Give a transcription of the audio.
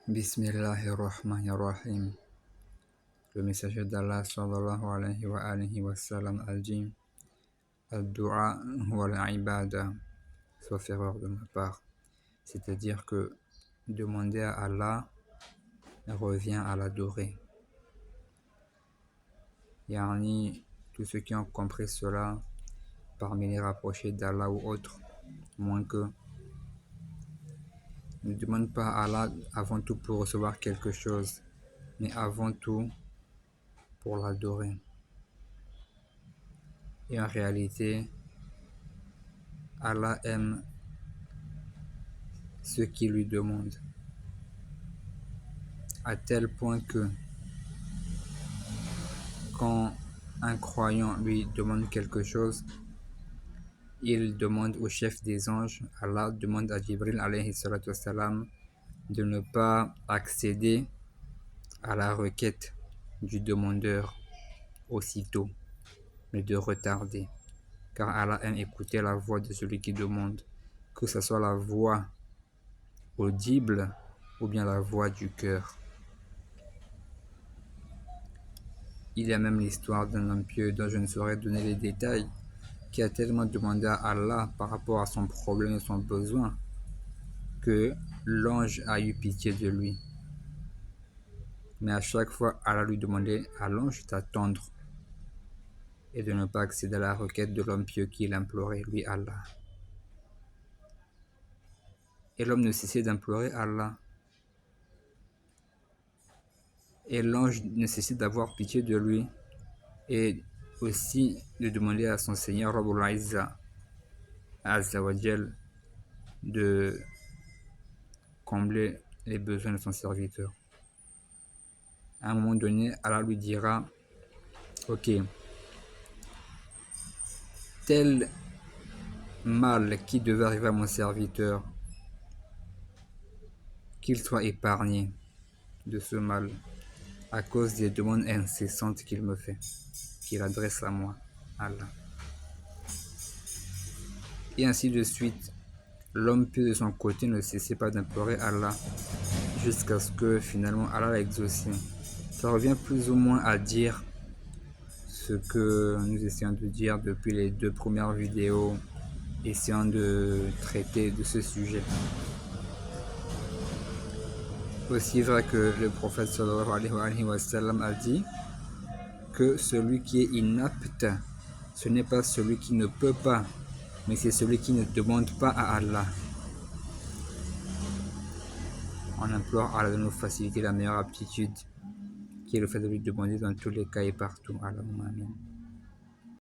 Bismillahirrahmanirrahim. Le messager d'Allah sallallahu alayhi wa sallam a dit Ad-du'a wa al-ibada, sauf erreur de ma part. C'est-à-dire que demander à Allah revient à l'adorer. Yani, tous ceux qui ont compris cela parmi les rapprochés d'Allah ou autres, moins que ne demande pas à Allah avant tout pour recevoir quelque chose, mais avant tout pour l'adorer. Et en réalité, Allah aime ceux qui lui demandent, à tel point que quand un croyant lui demande quelque chose, il demande au chef des anges, Allah demande à Jibril alayhi salatu wassalam, de ne pas accéder à la requête du demandeur aussitôt, mais de retarder. Car Allah aime écouter la voix de celui qui demande, que ce soit la voix audible ou bien la voix du cœur. Il y a même l'histoire d'un homme pieux dont je ne saurais donner les détails, qui a tellement demandé à Allah par rapport à son problème et son besoin, que l'ange a eu pitié de lui. Mais à chaque fois, Allah lui demandait à l'ange d'attendre et de ne pas accéder à la requête de l'homme pieux qu'il implorait, lui Allah. Et l'homme ne cessait d'implorer Allah. Et l'ange ne cessait d'avoir pitié de lui et aussi de demander à son Seigneur Rabbul Izza Azza wa Jal de combler les besoins de son serviteur. À un moment donné, Allah lui dira ok, tel mal qui devait arriver à mon serviteur, qu'il soit épargné de ce mal à cause des demandes incessantes qu'il me fait, qu'il adresse à moi, Allah. Et ainsi de suite, l'homme pieux de son côté ne cessait pas d'implorer Allah jusqu'à ce que finalement Allah l'a exaucé. Ça revient plus ou moins à dire ce que nous essayons de dire depuis les 2 premières vidéos, essayant de traiter de ce sujet. Aussi vrai que le prophète sallallahu alayhi wa sallam a dit que celui qui est inapte, ce n'est pas celui qui ne peut pas, mais c'est celui qui ne demande pas à Allah. On implore Allah de nous faciliter la meilleure aptitude, qui est le fait de lui demander dans tous les cas et partout. Allahumma amin.